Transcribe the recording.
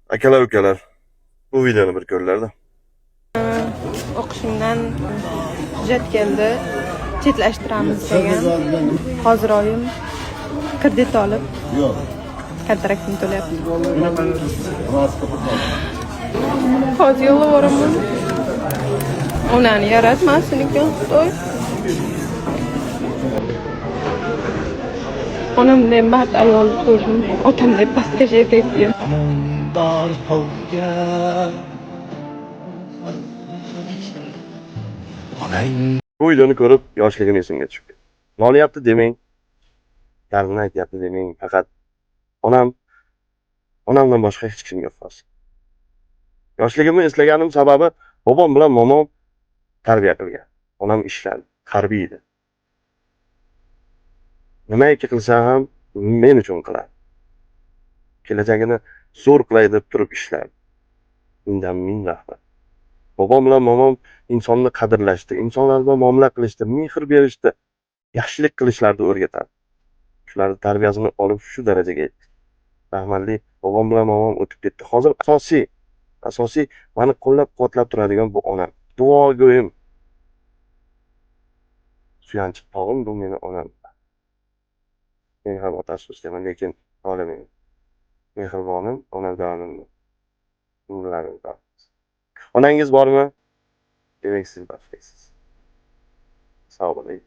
Akalar, ukalar, bu videoni bir ko'ringlar-da. O'qishimdan hujjat keldi. Chetlashtiramiz degan. Hozir oyim kredit olib, kontraktini to'layapti. Hozir yo'lga boraman. Onani yaratmasin ekan Xudoy. Onamdan baxt ayol ko'rdim. Otamdan pastga jetayapti. Bu videoni ko'rib, yoshligim esimga tushib ketdi. Nolyapti demang, dardini aytyapti demang, faqat onamdan boshqa hech kim yo'q hozir. Yoshligimni eslaganim sababi bobom bilan momom tarbiya qilgan. Onam ishladi, harbiy edi. Nimaiki qilsa ham men uchun qiladi. Kelajagini zo'r qilay deb turib ishlardi. Undan ming rahmat. Bobom bilan momom insonni qadrlashdi, insonlar bilan muomala qilishdi, mehr berishdi, yaxshilik qilishlarni o'rgatadi. Shularning tarbiyasini olib shu darajaga yetdik. Rahmatli bobom bilan momom o'tib ketdi. Hozir asosiy meni qo'llab-quvvatlab turadigan bu onam. Duogo'yim, suyanchiq tog'im bu meni onam. Men ham otasi o'sganman, lekin olamen. Mehribonim, onajonim. Onangiz bormi? Demak siz baxtliksiz. Sog' bo'ling.